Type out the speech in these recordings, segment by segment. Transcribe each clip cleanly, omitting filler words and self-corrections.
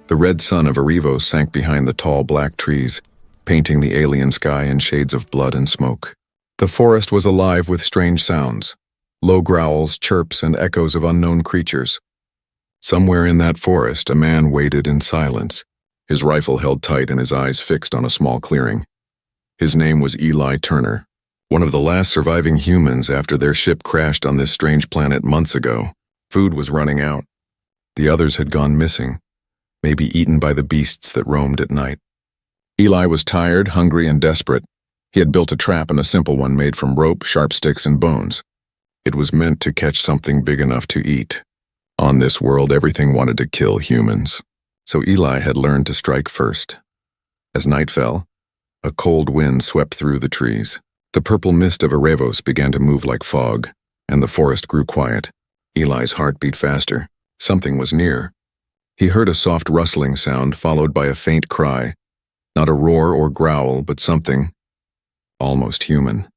The red sun of herbivorous sank behind the tall black trees, painting the alien sky in shades of blood and smoke. The forest was alive with strange sounds, low growls, chirps, and echoes of unknown creatures. Somewhere in that forest, a man waited in silence, his rifle held tight and his eyes fixed on a small clearing. His name was Eli Turner, one of the last surviving humans after their ship crashed on this strange planet months ago. Food was running out. The others had gone missing, maybe eaten by the beasts that roamed at night. Eli was tired, hungry, and desperate. He had built a trap, and a simple one made from rope, sharp sticks, and bones. It was meant to catch something big enough to eat. On this world, everything wanted to kill humans, so Eli had learned to strike first. As night fell, a cold wind swept through the trees. The purple mist of herbivorous began to move like fog, and the forest grew quiet. Eli's heart beat faster. Something was near. He heard a soft rustling sound followed by a faint cry. Not a roar or growl, but something almost human.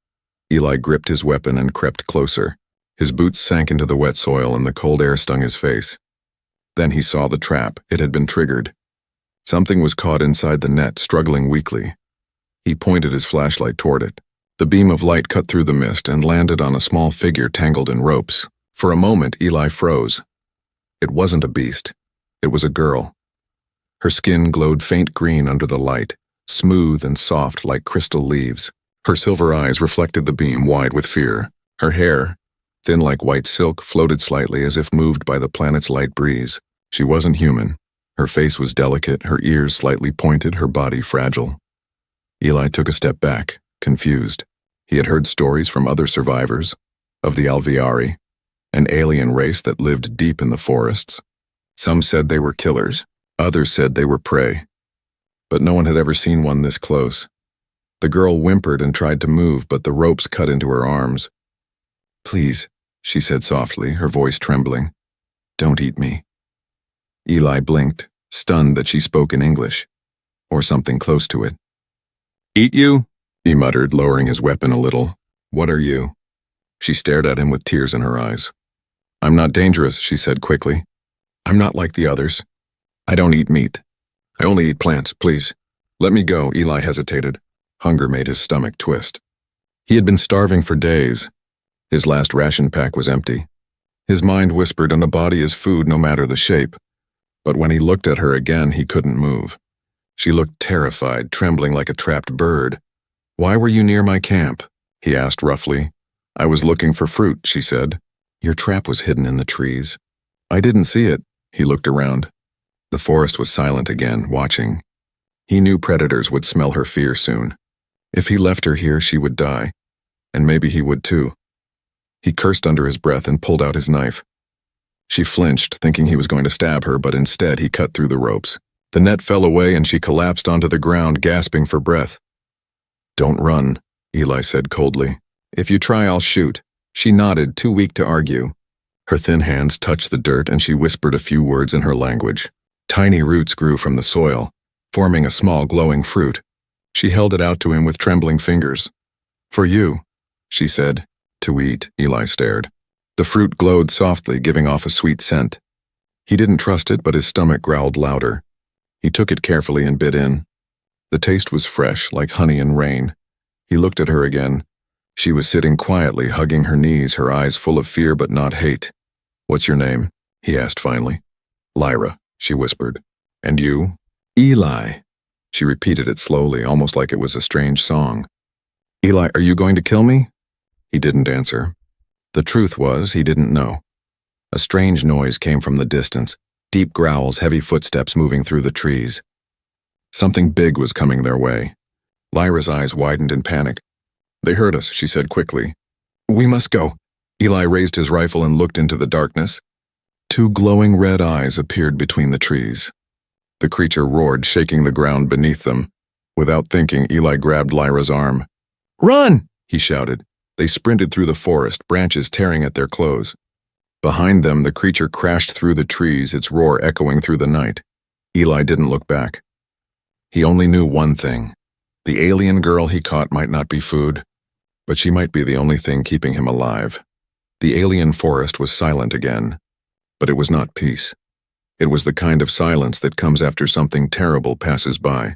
Eli gripped his weapon and crept closer. His boots sank into the wet soil and the cold air stung his face. Then he saw the trap. It had been triggered. Something was caught inside the net, struggling weakly. He pointed his flashlight toward it. The beam of light cut through the mist and landed on a small figure tangled in ropes. For a moment, Eli froze. It wasn't a beast. It was a girl. Her skin glowed faint green under the light, smooth and soft like crystal leaves. Her silver eyes reflected the beam, wide with fear. Her hair, thin like white silk, floated slightly as if moved by the planet's light breeze. She wasn't human. Her face was delicate, her ears slightly pointed, her body fragile. Eli took a step back, confused. He had heard stories from other survivors, of the Alviari, an alien race that lived deep in the forests. Some said they were killers, others said they were prey. But no one had ever seen one this close. The girl whimpered and tried to move, but the ropes cut into her arms. "Please," she said softly, her voice trembling. "Don't eat me." Eli blinked, stunned that she spoke in English, or something close to it. "Eat you?" he muttered, lowering his weapon a little. "What are you?" She stared at him with tears in her eyes. "I'm not dangerous," she said quickly. "I'm not like the others. I don't eat meat. I only eat plants, please. Let me go." Eli hesitated. Hunger made his stomach twist. He had been starving for days. His last ration pack was empty. His mind whispered, "And a body is food no matter the shape." But when he looked at her again, he couldn't move. She looked terrified, trembling like a trapped bird. "Why were you near my camp?" he asked roughly. "I was looking for fruit," she said. "Your trap was hidden in the trees." "I didn't see it." He looked around. The forest was silent again, watching. He knew predators would smell her fear soon. If he left her here, she would die. And maybe he would too. He cursed under his breath and pulled out his knife. She flinched, thinking he was going to stab her, but instead he cut through the ropes. The net fell away and she collapsed onto the ground, gasping for breath. "Don't run," Eli said coldly. "If you try, I'll shoot." She nodded, too weak to argue. Her thin hands touched the dirt and she whispered a few words in her language. Tiny roots grew from the soil, forming a small glowing fruit. She held it out to him with trembling fingers. "For you," she said. "To eat," Eli stared. The fruit glowed softly, giving off a sweet scent. He didn't trust it, but his stomach growled louder. He took it carefully and bit in. The taste was fresh, like honey and rain. He looked at her again. She was sitting quietly, hugging her knees, her eyes full of fear but not hate. "What's your name?" he asked finally. "Lyra," she whispered. "And you?" "Eli." She repeated it slowly, almost like it was a strange song. "Eli, are you going to kill me?" He didn't answer. The truth was, he didn't know. A strange noise came from the distance, deep growls, heavy footsteps moving through the trees. Something big was coming their way. Lyra's eyes widened in panic. "They heard us," she said quickly. "We must go." Eli raised his rifle and looked into the darkness. Two glowing red eyes appeared between the trees. The creature roared, shaking the ground beneath them. Without thinking, Eli grabbed Lyra's arm. "Run!" he shouted. They sprinted through the forest, branches tearing at their clothes. Behind them, the creature crashed through the trees, its roar echoing through the night. Eli didn't look back. He only knew one thing. The alien girl he caught might not be food, but she might be the only thing keeping him alive. The alien forest was silent again, but it was not peace. It was the kind of silence that comes after something terrible passes by.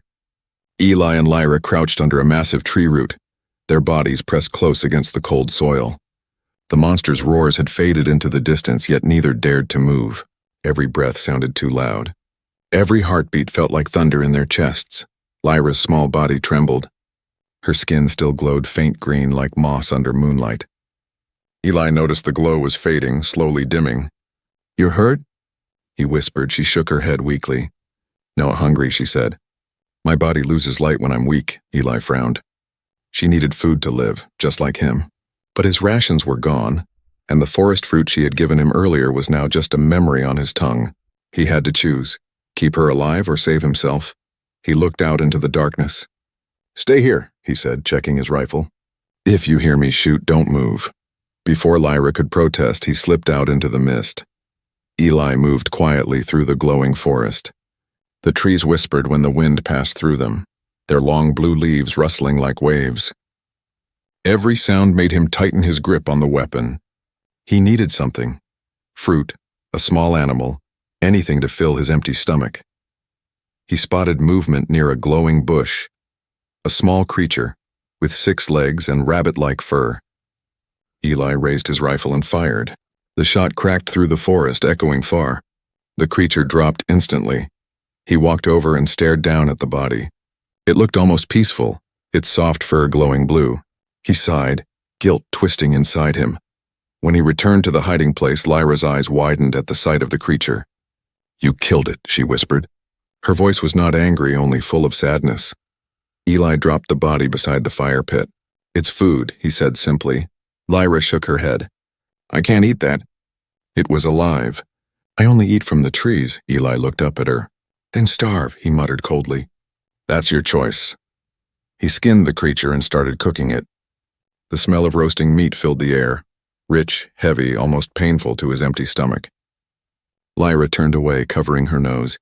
Eli and Lyra crouched under a massive tree root, their bodies pressed close against the cold soil. The monster's roars had faded into the distance, yet neither dared to move. Every breath sounded too loud. Every heartbeat felt like thunder in their chests. Lyra's small body trembled. Her skin still glowed faint green like moss under moonlight. Eli noticed the glow was fading, slowly dimming. "You're hurt?" he whispered. She shook her head weakly. "No, hungry," she said. "My body loses light when I'm weak," Eli frowned. She needed food to live, just like him. But his rations were gone, and the forest fruit she had given him earlier was now just a memory on his tongue. He had to choose, keep her alive or save himself. He looked out into the darkness. "Stay here," he said, checking his rifle. "If you hear me shoot, don't move." Before Lyra could protest, he slipped out into the mist. Eli moved quietly through the glowing forest. The trees whispered when the wind passed through them, their long blue leaves rustling like waves. Every sound made him tighten his grip on the weapon. He needed something. Fruit, a small animal, anything to fill his empty stomach. He spotted movement near a glowing bush. A small creature, with 6 legs and rabbit-like fur. Eli raised his rifle and fired. The shot cracked through the forest, echoing far. The creature dropped instantly. He walked over and stared down at the body. It looked almost peaceful, its soft fur glowing blue. He sighed, guilt twisting inside him. When he returned to the hiding place, Lyra's eyes widened at the sight of the creature. "You killed it," she whispered. Her voice was not angry, only full of sadness. Eli dropped the body beside the fire pit. "It's food," he said simply. Lyra shook her head. "I can't eat that." It was alive. "I only eat from the trees." Eli looked up at her. "Then starve," he muttered coldly. "That's your choice." He skinned the creature and started cooking it. The smell of roasting meat filled the air, rich, heavy, almost painful to his empty stomach. Lyra turned away, covering her nose.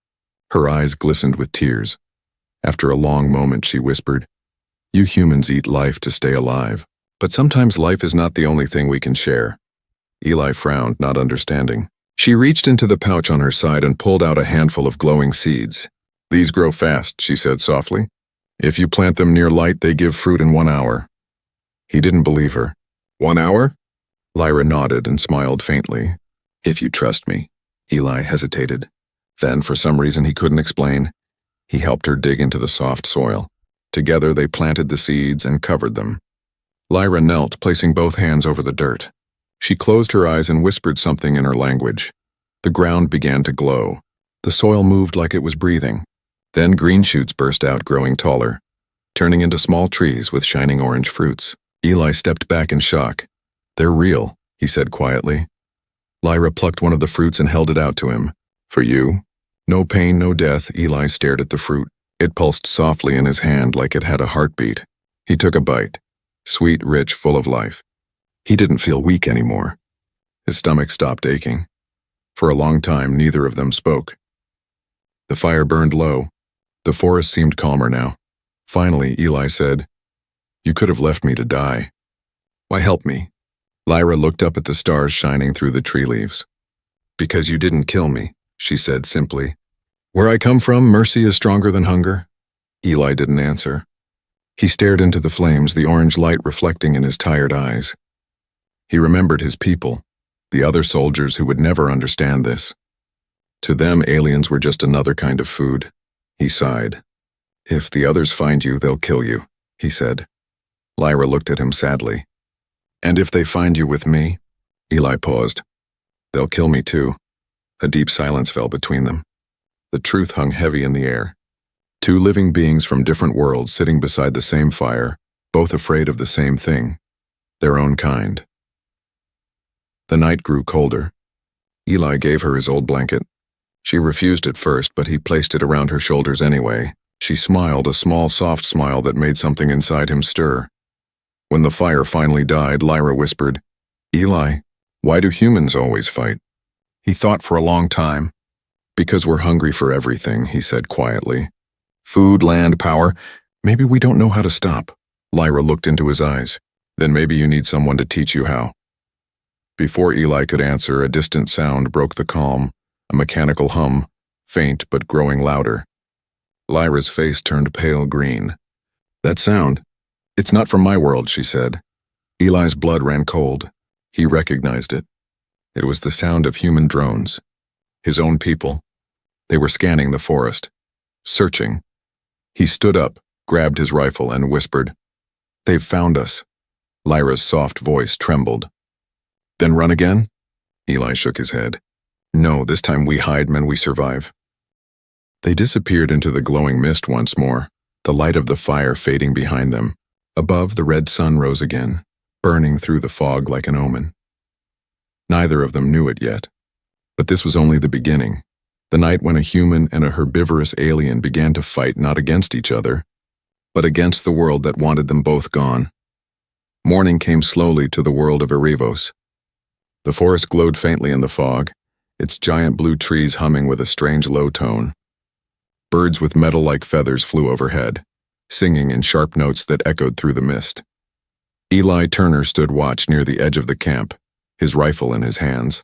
Her eyes glistened with tears. After a long moment, she whispered, "You humans eat life to stay alive. But sometimes life is not the only thing we can share." Eli frowned, not understanding. She reached into the pouch on her side and pulled out a handful of glowing seeds. "These grow fast," she said softly. "If you plant them near light, they give fruit in 1 hour." He didn't believe her. 1 hour? Lyra nodded and smiled faintly. "If you trust me." Eli hesitated. Then, for some reason he couldn't explain, he helped her dig into the soft soil. Together they planted the seeds and covered them. Lyra knelt, placing both hands over the dirt. She closed her eyes and whispered something in her language. The ground began to glow. The soil moved like it was breathing. Then green shoots burst out, growing taller, turning into small trees with shining orange fruits. Eli stepped back in shock. "They're real," he said quietly. Lyra plucked one of the fruits and held it out to him. "For you?" No pain, no death. Eli stared at the fruit. It pulsed softly in his hand like it had a heartbeat. He took a bite. Sweet, rich, full of life. He didn't feel weak anymore. His stomach stopped aching. For a long time, neither of them spoke. The fire burned low. The forest seemed calmer now. Finally, Eli said, "You could have left me to die. Why help me?" Lyra looked up at the stars shining through the tree leaves. "Because you didn't kill me," she said simply. "Where I come from, mercy is stronger than hunger." Eli didn't answer. He stared into the flames, the orange light reflecting in his tired eyes. He remembered his people, the other soldiers who would never understand this. To them, aliens were just another kind of food. He sighed. "If the others find you, they'll kill you," he said. Lyra looked at him sadly. "And if they find you with me?" Eli paused. "They'll kill me too." A deep silence fell between them. The truth hung heavy in the air. Two living beings from different worlds sitting beside the same fire, both afraid of the same thing, their own kind. The night grew colder. Eli gave her his old blanket. She refused at first, but he placed it around her shoulders anyway. She smiled, a small, soft smile that made something inside him stir. When the fire finally died, Lyra whispered, "Eli, why do humans always fight?" He thought for a long time. "Because we're hungry for everything," he said quietly. "Food, land, power. Maybe we don't know how to stop." Lyra looked into his eyes. "Then maybe you need someone to teach you how." Before Eli could answer, a distant sound broke the calm, a mechanical hum, faint but growing louder. Lyra's face turned pale green. "That sound? It's not from my world," she said. Eli's blood ran cold. He recognized it. It was the sound of human drones. His own people. They were scanning the forest. Searching. He stood up, grabbed his rifle, and whispered, "They've found us." Lyra's soft voice trembled. "Then run again?" Eli shook his head. "No, this time we hide men, we survive." They disappeared into the glowing mist once more, the light of the fire fading behind them. Above, the red sun rose again, burning through the fog like an omen. Neither of them knew it yet. But this was only the beginning, the night when a human and a herbivorous alien began to fight not against each other, but against the world that wanted them both gone. Morning came slowly to the world of Erebos. The forest glowed faintly in the fog, its giant blue trees humming with a strange low tone. Birds with metal-like feathers flew overhead, singing in sharp notes that echoed through the mist. Eli Turner stood watch near the edge of the camp, his rifle in his hands.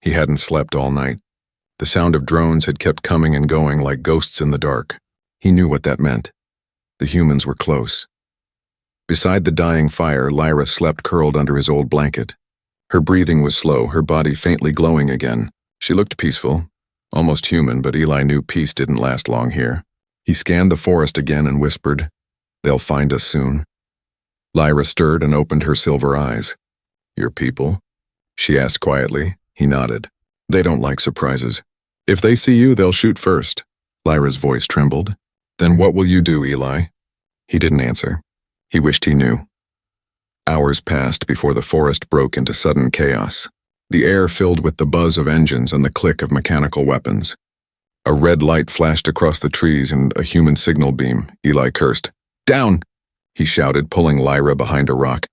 He hadn't slept all night. The sound of drones had kept coming and going like ghosts in the dark. He knew what that meant. The humans were close. Beside the dying fire, Lyra slept curled under his old blanket. Her breathing was slow, her body faintly glowing again. She looked peaceful, almost human, but Eli knew peace didn't last long here. He scanned the forest again and whispered, "They'll find us soon." Lyra stirred and opened her silver eyes. "Your people?" she asked quietly. He nodded. "They don't like surprises. If they see you, they'll shoot first." Lyra's voice trembled. "Then what will you do, Eli?" He didn't answer. He wished he knew. Hours passed before the forest broke into sudden chaos. The air filled with the buzz of engines and the click of mechanical weapons. A red light flashed across the trees and a human signal beam. Eli cursed. "Down!" he shouted, pulling Lyra behind a rock.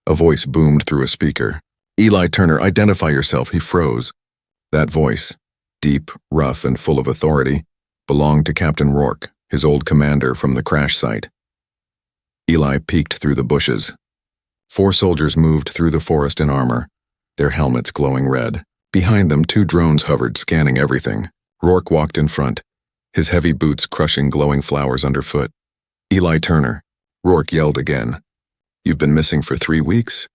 A voice boomed through a speaker. "Eli Turner, identify yourself." He froze. That voice, deep, rough, and full of authority, belonged to Captain Rourke, his old commander from the crash site. Eli peeked through the bushes. 4 soldiers moved through the forest in armor, their helmets glowing red. Behind them, 2 drones hovered, scanning everything. Rourke walked in front, his heavy boots crushing glowing flowers underfoot. "Eli Turner," Rourke yelled again. "You've been missing for 3 weeks.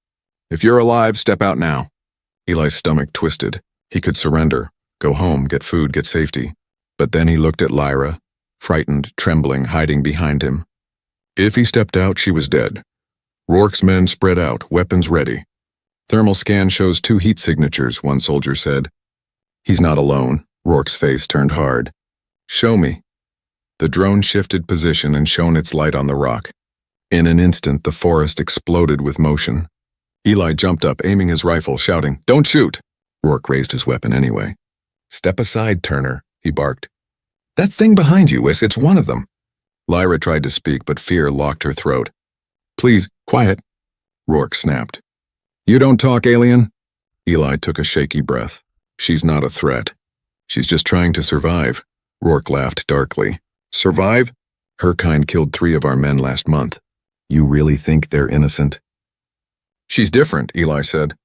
If you're alive, step out now." Eli's stomach twisted. He could surrender, go home, get food, get safety. But then he looked at Lyra, frightened, trembling, hiding behind him. If he stepped out, she was dead. Rourke's men spread out, weapons ready. "Thermal scan shows 2 heat signatures," one soldier said. "He's not alone." Rourke's face turned hard. "Show me." The drone shifted position and shone its light on the rock. In an instant, the forest exploded with motion. Eli jumped up, aiming his rifle, shouting, "Don't shoot!" Rourke raised his weapon anyway. "Step aside, Turner," he barked. "That thing behind you, it's one of them." Lyra tried to speak, but fear locked her throat. "Please, quiet," Rourke snapped. "You don't talk, alien?" Eli took a shaky breath. "She's not a threat. She's just trying to survive." Rourke laughed darkly. "Survive? Her kind killed 3 of our men last month. You really think they're innocent?" "She's different," Eli said.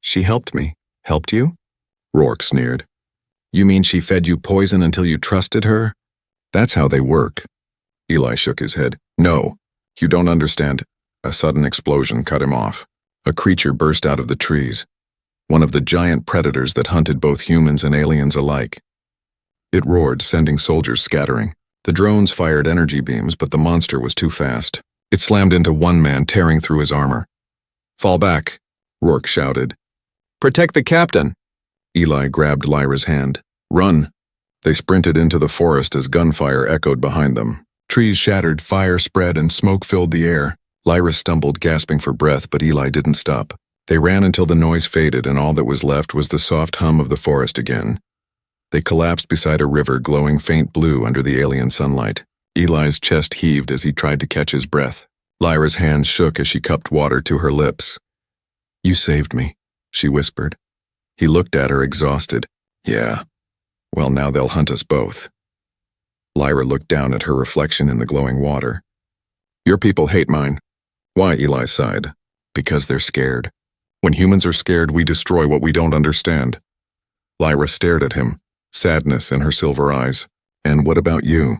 "She helped me." "Helped you?" Rourke sneered. "You mean she fed you poison until you trusted her? That's how they work." Eli shook his head. "No, you don't understand." A sudden explosion cut him off. A creature burst out of the trees. One of the giant predators that hunted both humans and aliens alike. It roared, sending soldiers scattering. The drones fired energy beams, but the monster was too fast. It slammed into one man, tearing through his armor. "Fall back," Rourke shouted. "Protect the captain." Eli grabbed Lyra's hand. "Run." They sprinted into the forest as gunfire echoed behind them. Trees shattered, fire spread, and smoke filled the air. Lyra stumbled, gasping for breath, but Eli didn't stop. They ran until the noise faded, and all that was left was the soft hum of the forest again. They collapsed beside a river glowing faint blue under the alien sunlight. Eli's chest heaved as he tried to catch his breath. Lyra's hands shook as she cupped water to her lips. "You saved me," she whispered. He looked at her, exhausted. "Yeah. Well, now they'll hunt us both." Lyra looked down at her reflection in the glowing water. "Your people hate mine." "Why?" Eli sighed. "Because they're scared. When humans are scared, we destroy what we don't understand." Lyra stared at him, sadness in her silver eyes. "And what about you?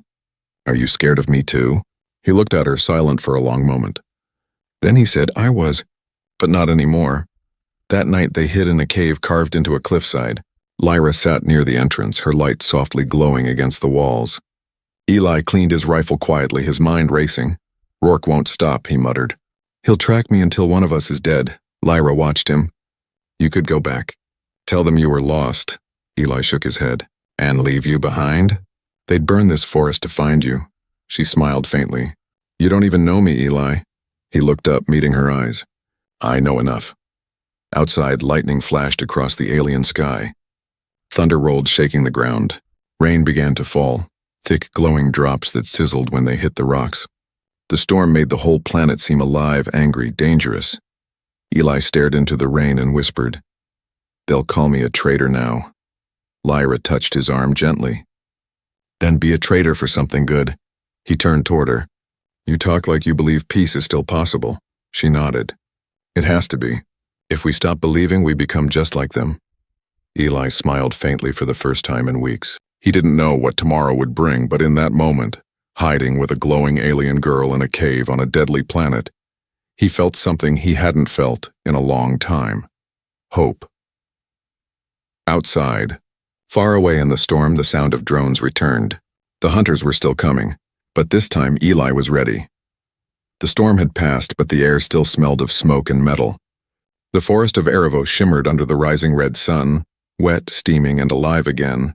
Are you scared of me too?" He looked at her, silent for a long moment. Then he said, "I was, but not anymore." That night they hid in a cave carved into a cliffside. Lyra sat near the entrance, her light softly glowing against the walls. Eli cleaned his rifle quietly, his mind racing. "Rourke won't stop," he muttered. "He'll track me until one of us is dead." Lyra watched him. "You could go back. Tell them you were lost." Eli shook his head. "And leave you behind?" "They'd burn this forest to find you." She smiled faintly. "You don't even know me, Eli." He looked up, meeting her eyes. "I know enough." Outside, lightning flashed across the alien sky. Thunder rolled, shaking the ground. Rain began to fall, thick glowing drops that sizzled when they hit the rocks. The storm made the whole planet seem alive, angry, dangerous. Eli stared into the rain and whispered, "They'll call me a traitor now." Lyra touched his arm gently. "Then be a traitor for something good." He turned toward her. "You talk like you believe peace is still possible." She nodded. "It has to be. If we stop believing, we become just like them." Eli smiled faintly for the first time in weeks. He didn't know what tomorrow would bring, but in that moment, hiding with a glowing alien girl in a cave on a deadly planet, he felt something he hadn't felt in a long time. Hope. Outside, far away in the storm, the sound of drones returned. The hunters were still coming, but this time Eli was ready. The storm had passed, but the air still smelled of smoke and metal. The forest of Erebos shimmered under the rising red sun, wet, steaming, and alive again.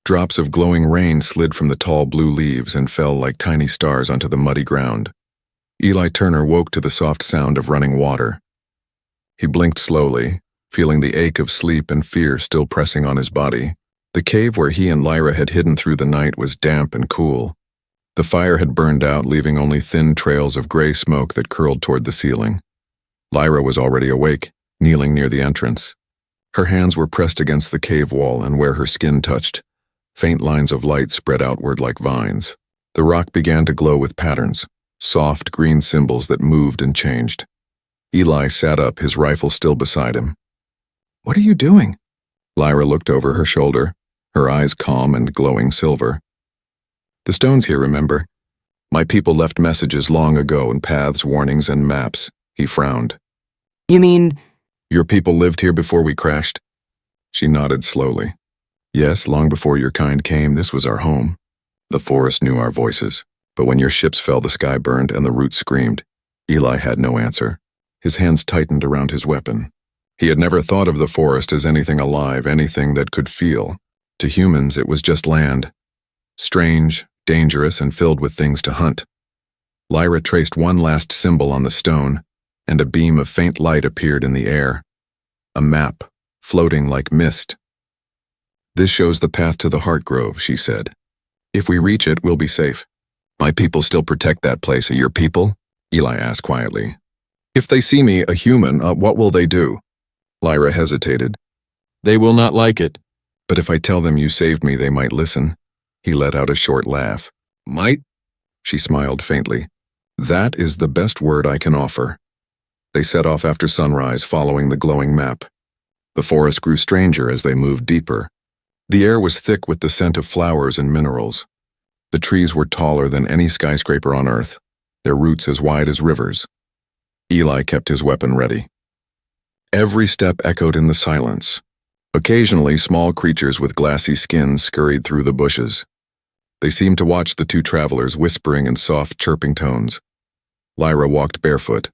Drops of glowing rain slid from the tall blue leaves and fell like tiny stars onto the muddy ground. Eli Turner woke to the soft sound of running water. He blinked slowly, feeling the ache of sleep and fear still pressing on his body. The cave where he and Lyra had hidden through the night was damp and cool. The fire had burned out, leaving only thin trails of gray smoke that curled toward the ceiling. Lyra was already awake, kneeling near the entrance. Her hands were pressed against the cave wall, and where her skin touched, faint lines of light spread outward like vines. The rock began to glow with patterns, soft green symbols that moved and changed. Eli sat up, his rifle still beside him. "What are you doing?" Lyra looked over her shoulder, her eyes calm and glowing silver. "The stone's here, remember? My people left messages long ago and paths, warnings, and maps." He frowned. "You mean?" "Your people lived here before we crashed?" She nodded slowly. "Yes, long before your kind came, this was our home. The forest knew our voices, but when your ships fell, the sky burned and the roots screamed." Eli had no answer. His hands tightened around his weapon. He had never thought of the forest as anything alive, anything that could feel. To humans, it was just land. Strange, dangerous, and filled with things to hunt. Lyra traced one last symbol on the stone, and a beam of faint light appeared in the air. A map, floating like mist. "This shows the path to the Heart Grove," she said. "If we reach it, we'll be safe." "My people still protect that place. Are your people?" Eli asked quietly. "If they see me, a human, what will they do?" Lyra hesitated. "They will not like it." "But if I tell them you saved me, they might listen." He let out a short laugh. "Might?" She smiled faintly. "That is the best word I can offer." They set off after sunrise, following the glowing map. The forest grew stranger as they moved deeper. The air was thick with the scent of flowers and minerals. The trees were taller than any skyscraper on Earth, their roots as wide as rivers. Eli kept his weapon ready. Every step echoed in the silence. Occasionally, small creatures with glassy skins scurried through the bushes. They seemed to watch the two travelers, whispering in soft, chirping tones. Lyra walked barefoot,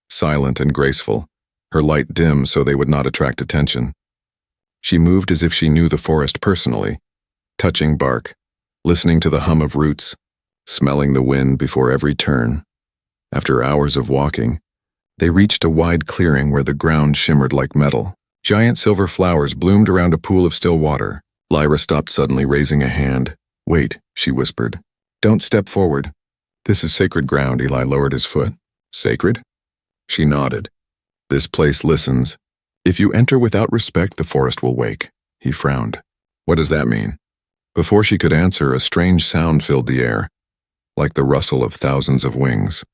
silent and graceful, her light dim so they would not attract attention. She moved as if she knew the forest personally, touching bark, listening to the hum of roots, smelling the wind before every turn. After hours of walking, they reached a wide clearing where the ground shimmered like metal. Giant silver flowers bloomed around a pool of still water. Lyra stopped suddenly, raising a hand. "Wait," she whispered. "Don't step forward. This is sacred ground." Eli lowered his foot. "Sacred?" She nodded. "This place listens. If you enter without respect, the forest will wake." He frowned. "What does that mean?" Before she could answer, a strange sound filled the air, like the rustle of thousands of wings.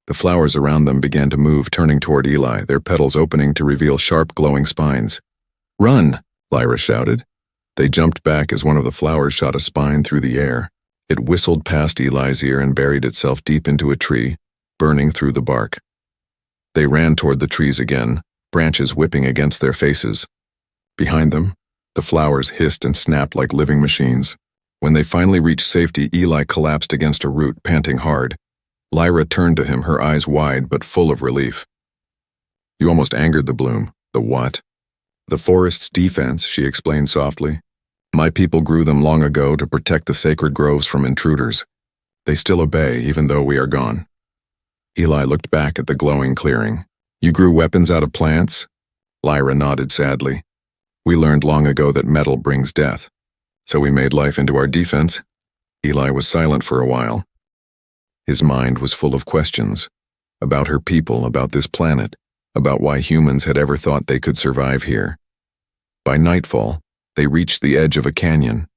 The flowers around them began to move, turning toward Eli, their petals opening to reveal sharp, glowing spines. "Run!" Lyra shouted. They jumped back as one of the flowers shot a spine through the air. It whistled past Eli's ear and buried itself deep into a tree, burning through the bark. They ran toward the trees again, branches whipping against their faces. Behind them, the flowers hissed and snapped like living machines. When they finally reached safety, Eli collapsed against a root, panting hard. Lyra turned to him, her eyes wide but full of relief. "You almost angered the bloom." "The what?" "The forest's defense," she explained softly. "My people grew them long ago to protect the sacred groves from intruders. They still obey, even though we are gone." Eli looked back at the glowing clearing. "You grew weapons out of plants?" Lyra nodded sadly. "We learned long ago that metal brings death, so we made life into our defense." Eli was silent for a while. His mind was full of questions. About her people, about this planet, about why humans had ever thought they could survive here. By nightfall, they reached the edge of a canyon.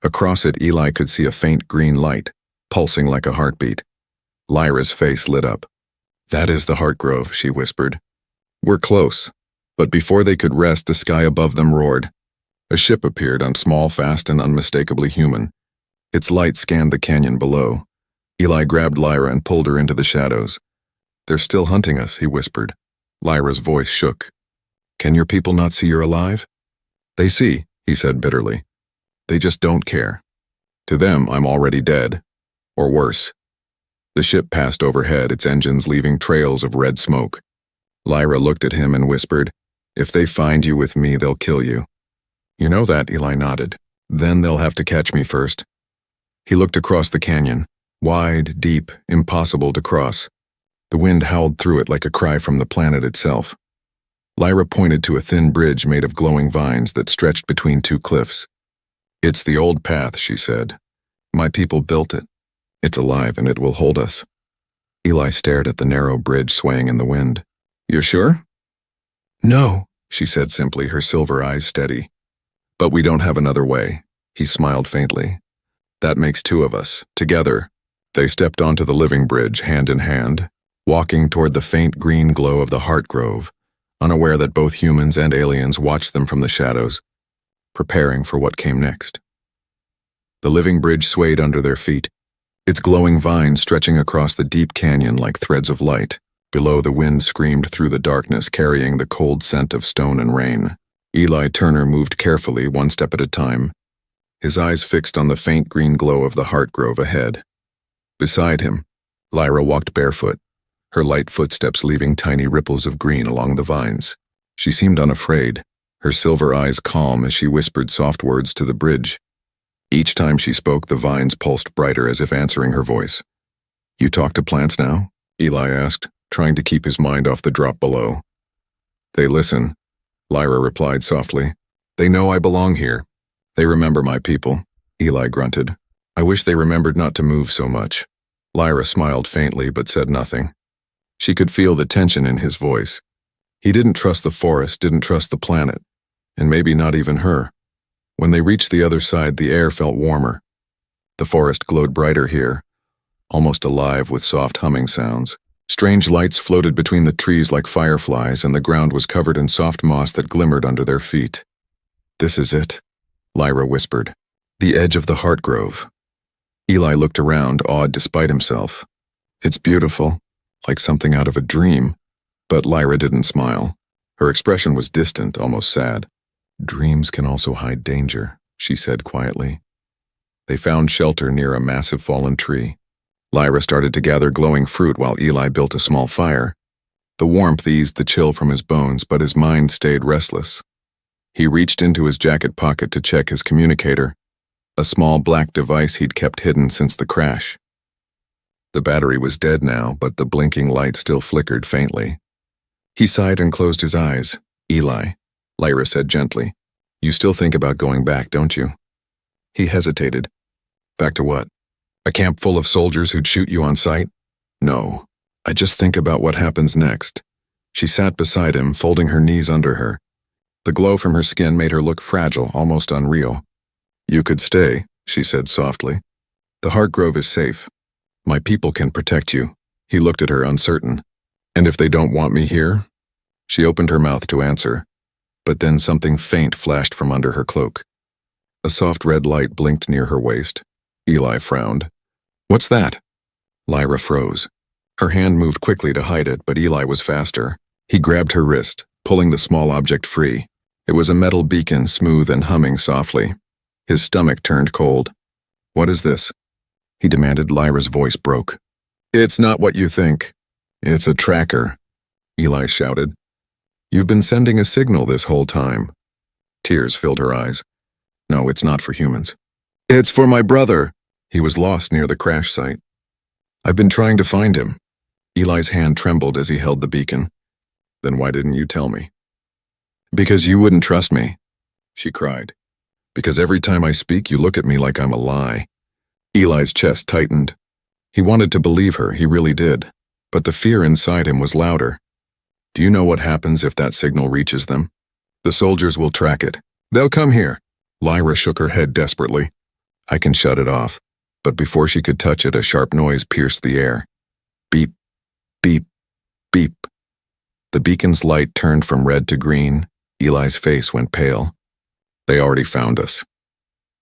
Across it, Eli could see a faint green light, pulsing like a heartbeat. Lyra's face lit up. "That is the Heart Grove," she whispered. "We're close." But before they could rest, the sky above them roared. A ship appeared, small, fast, and unmistakably human. Its light scanned the canyon below. Eli grabbed Lyra and pulled her into the shadows. "They're still hunting us," he whispered. Lyra's voice shook. "Can your people not see you're alive?" "They see," he said bitterly. "They just don't care. To them, I'm already dead. Or worse." The ship passed overhead, its engines leaving trails of red smoke. Lyra looked at him and whispered, "If they find you with me, they'll kill you." "You know that," Eli nodded. "Then they'll have to catch me first." He looked across the canyon. Wide, deep, impossible to cross. The wind howled through it like a cry from the planet itself. Lyra pointed to a thin bridge made of glowing vines that stretched between two cliffs. "It's the old path," she said. "My people built it. It's alive and it will hold us." Eli stared at the narrow bridge swaying in the wind. "You're sure?" "No," she said simply, her silver eyes steady. "But we don't have another way." He smiled faintly. "That makes two of us, together." They stepped onto the living bridge, hand in hand, walking toward the faint green glow of the Heart Grove, unaware that both humans and aliens watched them from the shadows, preparing for what came next. The living bridge swayed under their feet, its glowing vines stretching across the deep canyon like threads of light. Below, the wind screamed through the darkness, carrying the cold scent of stone and rain. Eli Turner moved carefully, one step at a time, his eyes fixed on the faint green glow of the Heart Grove ahead. Beside him, Lyra walked barefoot, her light footsteps leaving tiny ripples of green along the vines. She seemed unafraid, her silver eyes calm as she whispered soft words to the bridge. Each time she spoke, the vines pulsed brighter as if answering her voice. "You talk to plants now?" Eli asked, trying to keep his mind off the drop below. "They listen," Lyra replied softly. "They know I belong here. They remember my people." Eli grunted. "I wish they remembered not to move so much." Lyra smiled faintly but said nothing. She could feel the tension in his voice. He didn't trust the forest, didn't trust the planet, and maybe not even her. When they reached the other side, the air felt warmer. The forest glowed brighter here, almost alive with soft humming sounds. Strange lights floated between the trees like fireflies, and the ground was covered in soft moss that glimmered under their feet. "This is it," Lyra whispered. "The edge of the Heart Grove." Eli looked around, awed despite himself. "It's beautiful, like something out of a dream." But Lyra didn't smile. Her expression was distant, almost sad. "Dreams can also hide danger," she said quietly. They found shelter near a massive fallen tree. Lyra started to gather glowing fruit while Eli built a small fire. The warmth eased the chill from his bones, but his mind stayed restless. He reached into his jacket pocket to check his communicator, a small black device he'd kept hidden since the crash. The battery was dead now, but the blinking light still flickered faintly. He sighed and closed his eyes. "Eli," Lyra said gently, "you still think about going back, don't you?" He hesitated. "Back to what? A camp full of soldiers who'd shoot you on sight?" "No, I just think about what happens next." She sat beside him, folding her knees under her. The glow from her skin made her look fragile, almost unreal. "You could stay," she said softly. "The Heart Grove is safe. My people can protect you." He looked at her, uncertain. "And if they don't want me here?" She opened her mouth to answer, but then something faint flashed from under her cloak. A soft red light blinked near her waist. Eli frowned. "What's that?" Lyra froze. Her hand moved quickly to hide it, but Eli was faster. He grabbed her wrist, pulling the small object free. It was a metal beacon, smooth and humming softly. His stomach turned cold. "What is this?" he demanded. Lyra's voice broke. "It's not what you think. It's a tracker," Eli shouted. "You've been sending a signal this whole time." Tears filled her eyes. "No, it's not for humans. It's for my brother." He was lost near the crash site. "I've been trying to find him." Eli's hand trembled as he held the beacon. "Then why didn't you tell me?" "Because you wouldn't trust me," she cried. "Because every time I speak, you look at me like I'm a lie." Eli's chest tightened. He wanted to believe her, he really did. But the fear inside him was louder. "Do you know what happens if that signal reaches them? The soldiers will track it. They'll come here." Lyra shook her head desperately. "I can shut it off." But before she could touch it, a sharp noise pierced the air. Beep, beep, beep. The beacon's light turned from red to green. Eli's face went pale. "They already found us."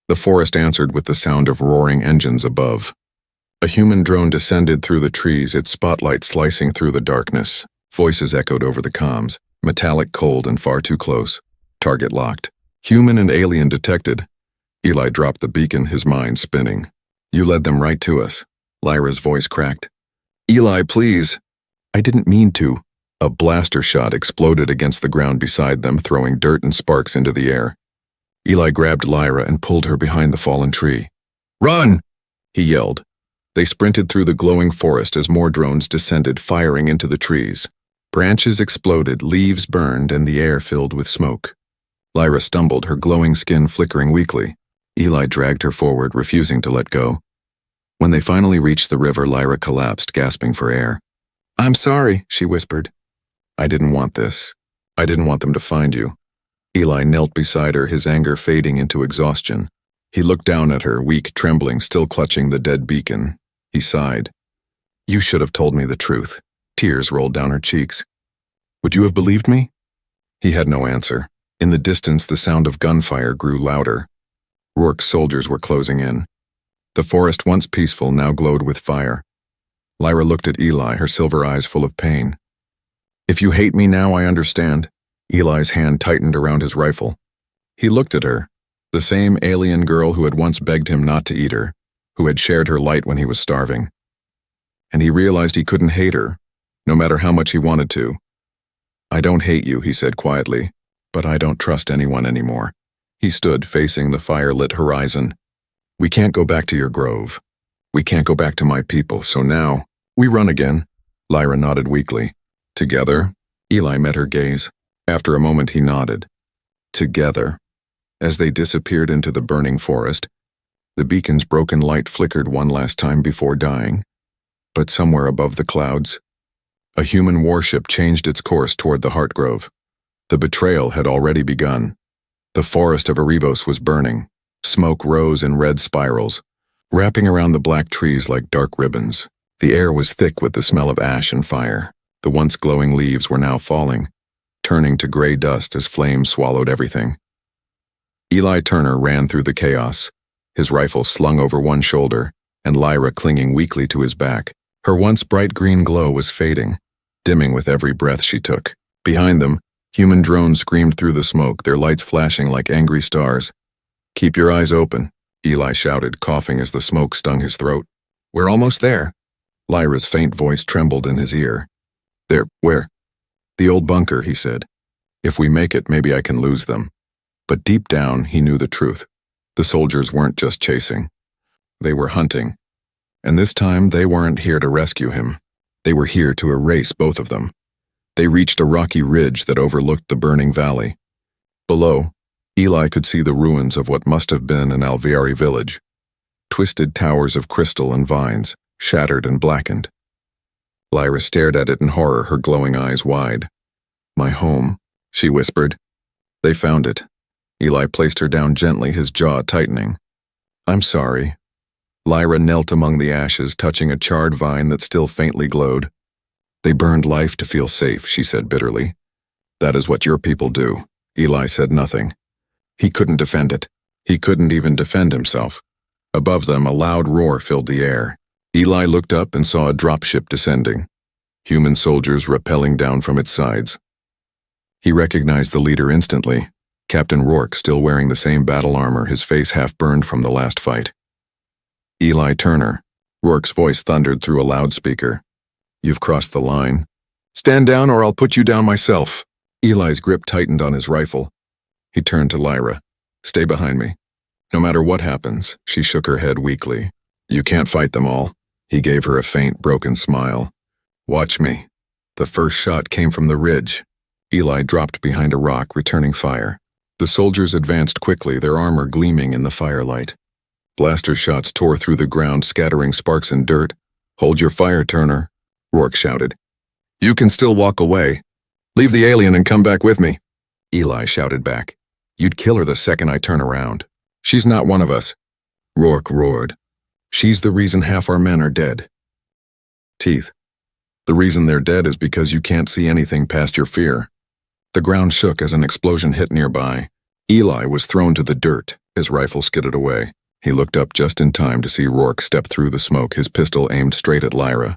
The forest answered with the sound of roaring engines above. A human drone descended through the trees, its spotlight slicing through the darkness. Voices echoed over the comms, metallic, cold, and far too close. Target locked. Human and alien detected. Eli dropped the beacon, his mind spinning. "You led them right to us." Lyra's voice cracked. "Eli, please." "I didn't mean to." A blaster shot exploded against the ground beside them, throwing dirt and sparks into the air. Eli grabbed Lyra and pulled her behind the fallen tree. "Run!" he yelled. They sprinted through the glowing forest as more drones descended, firing into the trees. Branches exploded, leaves burned, and the air filled with smoke. Lyra stumbled, her glowing skin flickering weakly. Eli dragged her forward, refusing to let go. When they finally reached the river, Lyra collapsed, gasping for air. "I'm sorry," she whispered. "I didn't want this. I didn't want them to find you." Eli knelt beside her, his anger fading into exhaustion. He looked down at her, weak, trembling, still clutching the dead beacon. He sighed. "You should have told me the truth." Tears rolled down her cheeks. "Would you have believed me?" He had no answer. In the distance, the sound of gunfire grew louder. Rourke's soldiers were closing in. The forest, once peaceful, now glowed with fire. Lyra looked at Eli, her silver eyes full of pain. "If you hate me now, I understand." Eli's hand tightened around his rifle. He looked at her, the same alien girl who had once begged him not to eat her, who had shared her light when he was starving. And he realized he couldn't hate her, no matter how much he wanted to. "I don't hate you," he said quietly, "but I don't trust anyone anymore." He stood, facing the fire-lit horizon. "We can't go back to your grove. We can't go back to my people, so now, we run again." Lyra nodded weakly. "Together?" Eli met her gaze. After a moment he nodded. "Together." As they disappeared into the burning forest, the beacon's broken light flickered one last time before dying. But somewhere above the clouds, a human warship changed its course toward the Heartgrove. The betrayal had already begun. The forest of herbivorous was burning. Smoke rose in red spirals, wrapping around the black trees like dark ribbons. The air was thick with the smell of ash and fire. The once glowing leaves were now falling, turning to gray dust as flames swallowed everything. Eli Turner ran through the chaos, his rifle slung over one shoulder, and Lyra clinging weakly to his back. Her once bright green glow was fading, dimming with every breath she took. Behind them, human drones screamed through the smoke, their lights flashing like angry stars. "Keep your eyes open," Eli shouted, coughing as the smoke stung his throat. "We're almost there." Lyra's faint voice trembled in his ear. "There, where?" "The old bunker," he said. "If we make it, maybe I can lose them." But deep down, he knew the truth. The soldiers weren't just chasing. They were hunting. And this time, they weren't here to rescue him. They were here to erase both of them. They reached a rocky ridge that overlooked the burning valley. Below, Eli could see the ruins of what must have been an Alveari village. Twisted towers of crystal and vines, shattered and blackened. Lyra stared at it in horror, her glowing eyes wide. "My home," she whispered. "They found it." Eli placed her down gently, his jaw tightening. "I'm sorry." Lyra knelt among the ashes, touching a charred vine that still faintly glowed. "They burned life to feel safe," she said bitterly. "That is what your people do." Eli said nothing. He couldn't defend it. He couldn't even defend himself. Above them, a loud roar filled the air. Eli looked up and saw a dropship descending, human soldiers rappelling down from its sides. He recognized the leader instantly, Captain Rourke, still wearing the same battle armor, his face half burned from the last fight. Eli Turner, Rourke's voice thundered through a loudspeaker. You've crossed the line. Stand down or I'll put you down myself. Eli's grip tightened on his rifle. He turned to Lyra. Stay behind me. No matter what happens, she shook her head weakly. You can't fight them all. He gave her a faint, broken smile. Watch me. The first shot came from the ridge. Eli dropped behind a rock, returning fire. The soldiers advanced quickly, their armor gleaming in the firelight. Blaster shots tore through the ground, scattering sparks and dirt. Hold your fire, Turner, Rourke shouted. You can still walk away. Leave the alien and come back with me. Eli shouted back. You'd kill her the second I turn around. She's not one of us. Rourke roared. She's the reason half our men are dead. Teeth. The reason they're dead is because you can't see anything past your fear. The ground shook as an explosion hit nearby. Eli was thrown to the dirt, his rifle skidded away. He looked up just in time to see Rourke step through the smoke, his pistol aimed straight at Lyra.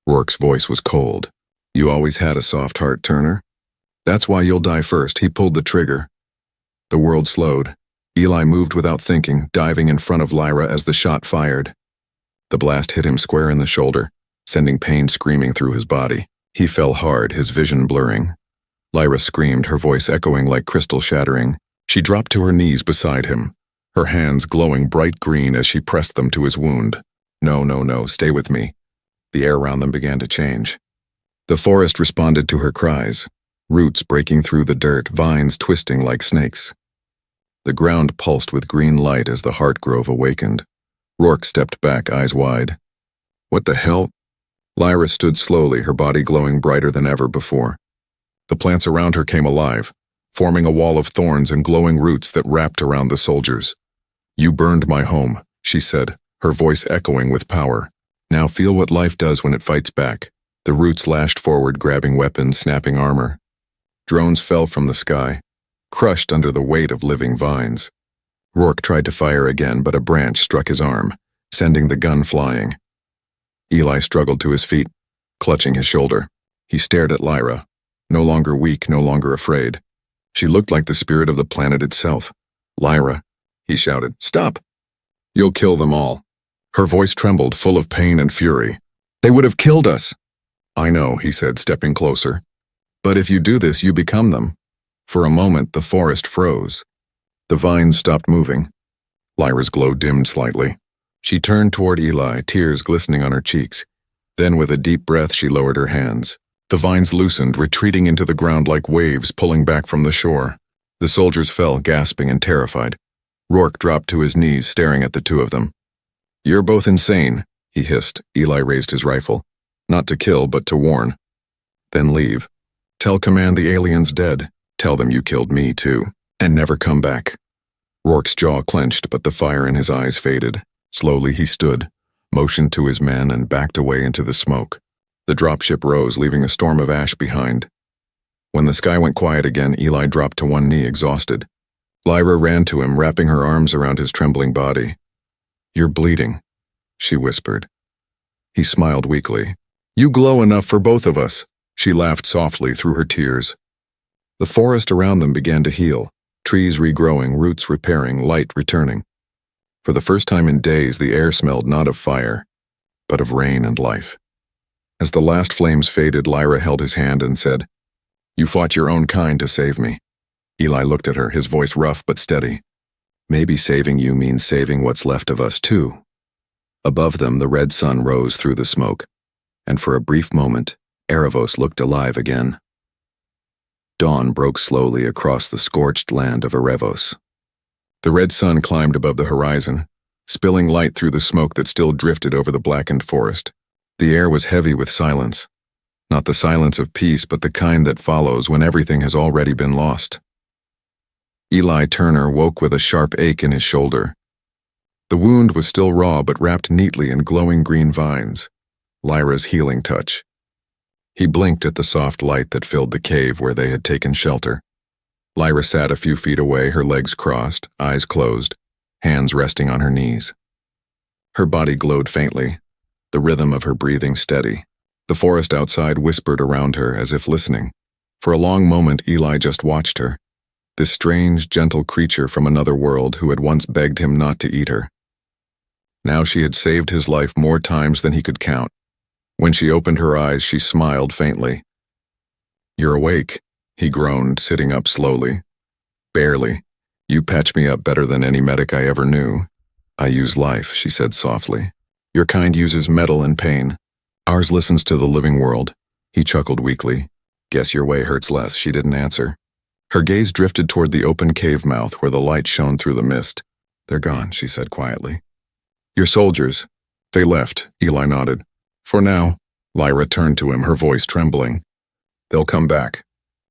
Rourke's voice was cold. You always had a soft heart, Turner. That's why you'll die first. He pulled the trigger. The world slowed. Eli moved without thinking, diving in front of Lyra as the shot fired. The blast hit him square in the shoulder, sending pain screaming through his body. He fell hard, his vision blurring. Lyra screamed, her voice echoing like crystal shattering. She dropped to her knees beside him, her hands glowing bright green as she pressed them to his wound. No, stay with me. The air around them began to change. The forest responded to her cries, roots breaking through the dirt, vines twisting like snakes. The ground pulsed with green light as the heart grove awakened. Rourke stepped back, eyes wide. What the hell? Lyra stood slowly, her body glowing brighter than ever before. The plants around her came alive, forming a wall of thorns and glowing roots that wrapped around the soldiers. You burned my home, she said, her voice echoing with power. Now feel what life does when it fights back. The roots lashed forward, grabbing weapons, snapping armor. Drones fell from the sky, crushed under the weight of living vines. Rourke tried to fire again, but a branch struck his arm, sending the gun flying. Eli struggled to his feet, clutching his shoulder. He stared at Lyra, no longer weak, no longer afraid. She looked like the spirit of the planet itself. Lyra, he shouted, stop! You'll kill them all. Her voice trembled, full of pain and fury. They would have killed us. I know, he said, stepping closer. But if you do this, you become them. For a moment, the forest froze. The vines stopped moving. Lyra's glow dimmed slightly. She turned toward Eli, tears glistening on her cheeks. Then, with a deep breath, she lowered her hands. The vines loosened, retreating into the ground like waves pulling back from the shore. The soldiers fell, gasping and terrified. Rourke dropped to his knees, staring at the two of them. You're both insane, he hissed. Eli raised his rifle. Not to kill, but to warn. Then leave. Tell command the alien's dead. Tell them you killed me, too. And never come back. Rourke's jaw clenched, but the fire in his eyes faded. Slowly he stood, motioned to his men, and backed away into the smoke. The dropship rose, leaving a storm of ash behind. When the sky went quiet again, Eli dropped to one knee, exhausted. Lyra ran to him, wrapping her arms around his trembling body. You're bleeding, she whispered. He smiled weakly. You glow enough for both of us. She laughed softly through her tears. The forest around them began to heal, trees regrowing, roots repairing, light returning. For the first time in days, the air smelled not of fire, but of rain and life. As the last flames faded, Lyra held his hand and said, You fought your own kind to save me. Eli looked at her, his voice rough but steady. Maybe saving you means saving what's left of us, too. Above them, the red sun rose through the smoke, and for a brief moment, Erebos looked alive again. Dawn broke slowly across the scorched land of Erebos. The red sun climbed above the horizon, spilling light through the smoke that still drifted over the blackened forest. The air was heavy with silence. Not the silence of peace, but the kind that follows when everything has already been lost. Eli Turner woke with a sharp ache in his shoulder. The wound was still raw but wrapped neatly in glowing green vines, Lyra's healing touch. He blinked at the soft light that filled the cave where they had taken shelter. Lyra sat a few feet away, her legs crossed, eyes closed, hands resting on her knees. Her body glowed faintly, the rhythm of her breathing steady. The forest outside whispered around her as if listening. For a long moment, Eli just watched her, this strange, gentle creature from another world who had once begged him not to eat her. Now she had saved his life more times than he could count. When she opened her eyes, she smiled faintly. "You're awake," he groaned, sitting up slowly. "Barely. You patch me up better than any medic I ever knew." "I use life," she said softly. "Your kind uses metal and pain. Ours listens to the living world." He chuckled weakly. "Guess your way hurts less," she didn't answer. Her gaze drifted toward the open cave mouth where the light shone through the mist. "They're gone," she said quietly. "Your soldiers. They left," Eli nodded. "For now." Lyra turned to him, her voice trembling. "They'll come back.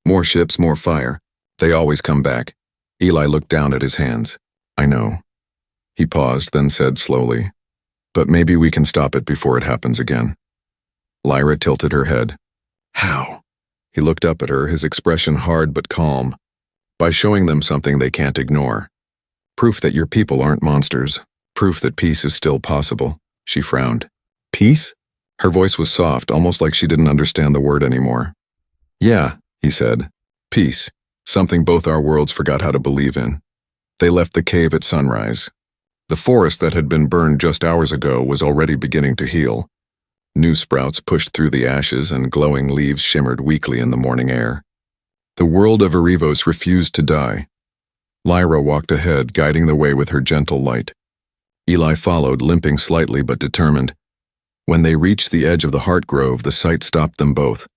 More ships, more fire. They always come back." Eli looked down at his hands. "I know." He paused, then said slowly, "But maybe we can stop it before it happens again." Lyra tilted her head. "How?" He looked up at her, his expression hard but calm. "By showing them something they can't ignore. Proof that your people aren't monsters. Proof that peace is still possible." She frowned. "Peace?" Her voice was soft, almost like she didn't understand the word anymore. "Yeah," he said. "Peace. Something both our worlds forgot how to believe in." They left the cave at sunrise. The forest that had been burned just hours ago was already beginning to heal. New sprouts pushed through the ashes and glowing leaves shimmered weakly in the morning air. The world of herbivorous refused to die. Lyra walked ahead, guiding the way with her gentle light. Eli followed, limping slightly but determined. When they reached the edge of the heart grove, the sight stopped them both.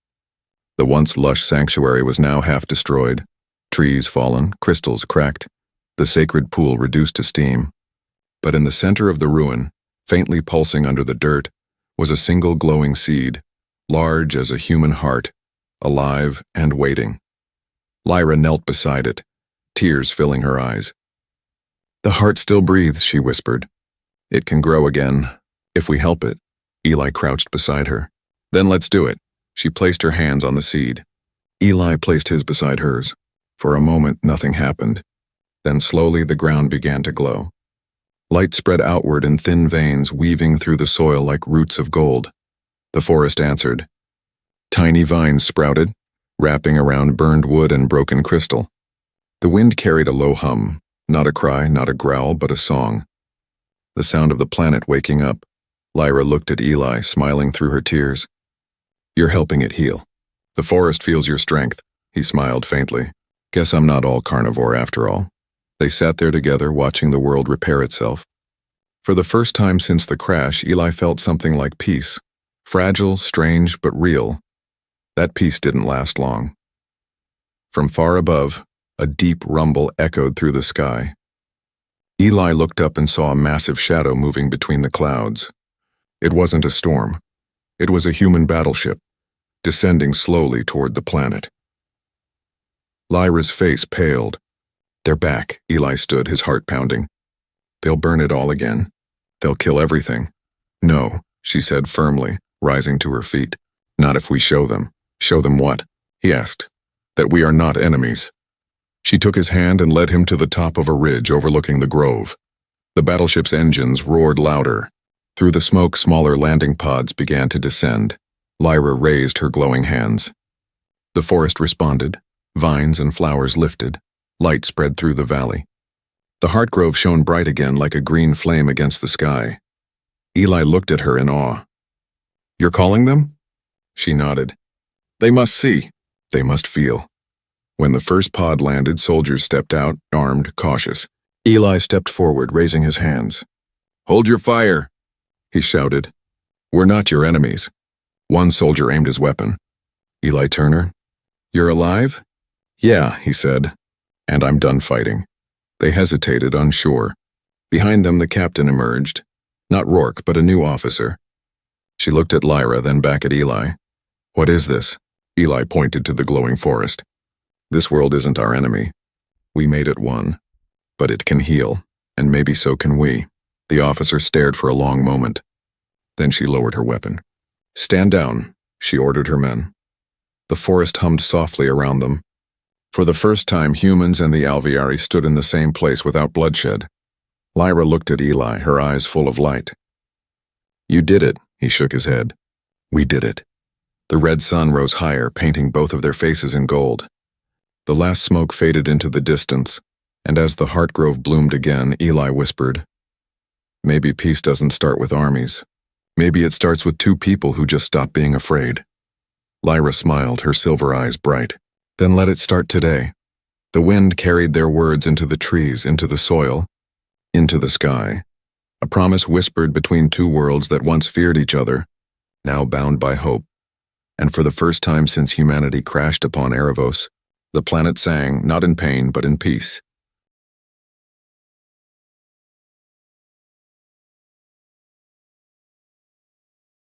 The once lush sanctuary was now half destroyed. Trees fallen, crystals cracked, the sacred pool reduced to steam. But in the center of the ruin, faintly pulsing under the dirt, was a single glowing seed, large as a human heart, alive and waiting. Lyra knelt beside it, tears filling her eyes. "The heart still breathes," she whispered. "It can grow again, if we help it." Eli crouched beside her. "Then let's do it." She placed her hands on the seed. Eli placed his beside hers. For a moment, nothing happened. Then slowly the ground began to glow. Light spread outward in thin veins, weaving through the soil like roots of gold. The forest answered. Tiny vines sprouted, wrapping around burned wood and broken crystal. The wind carried a low hum, not a cry, not a growl, but a song. The sound of the planet waking up. Lyra looked at Eli, smiling through her tears. "You're helping it heal. The forest feels your strength," he smiled faintly. "Guess I'm not all carnivore after all." They sat there together, watching the world repair itself. For the first time since the crash, Eli felt something like peace. Fragile, strange, but real. That peace didn't last long. From far above, a deep rumble echoed through the sky. Eli looked up and saw a massive shadow moving between the clouds. It wasn't a storm. It was a human battleship, descending slowly toward the planet. Lyra's face paled. "They're back," Eli stood, his heart pounding. "They'll burn it all again. They'll kill everything." "No," she said firmly, rising to her feet. "Not if we show them." "Show them what?" he asked. "That we are not enemies." She took his hand and led him to the top of a ridge overlooking the grove. The battleship's engines roared louder. Through the smoke, smaller landing pods began to descend. Lyra raised her glowing hands. The forest responded. Vines and flowers lifted. Light spread through the valley. The heart grove shone bright again like a green flame against the sky. Eli looked at her in awe. "You're calling them?" She nodded. "They must see. They must feel." When the first pod landed, soldiers stepped out, armed, cautious. Eli stepped forward, raising his hands. "Hold your fire," he shouted. "We're not your enemies." One soldier aimed his weapon. "Eli Turner? You're alive?" "Yeah," he said. "And I'm done fighting." They hesitated, unsure. Behind them, the captain emerged. Not Rourke, but a new officer. She looked at Lyra, then back at Eli. "What is this?" Eli pointed to the glowing forest. "This world isn't our enemy. We made it one. But it can heal, and maybe so can we." The officer stared for a long moment. Then she lowered her weapon. "Stand down," she ordered her men. The forest hummed softly around them. For the first time, humans and the alveari stood in the same place without bloodshed. Lyra looked at Eli, her eyes full of light. "You did it," he shook his head. "We did it." The red sun rose higher, painting both of their faces in gold. The last smoke faded into the distance, and as the heart grove bloomed again, Eli whispered, "Maybe peace doesn't start with armies. Maybe it starts with two people who just stop being afraid." Lyra smiled, her silver eyes bright. "Then let it start today." The wind carried their words into the trees, into the soil, into the sky. A promise whispered between two worlds that once feared each other, now bound by hope. And for the first time since humanity crashed upon Erebos, the planet sang, not in pain but in peace.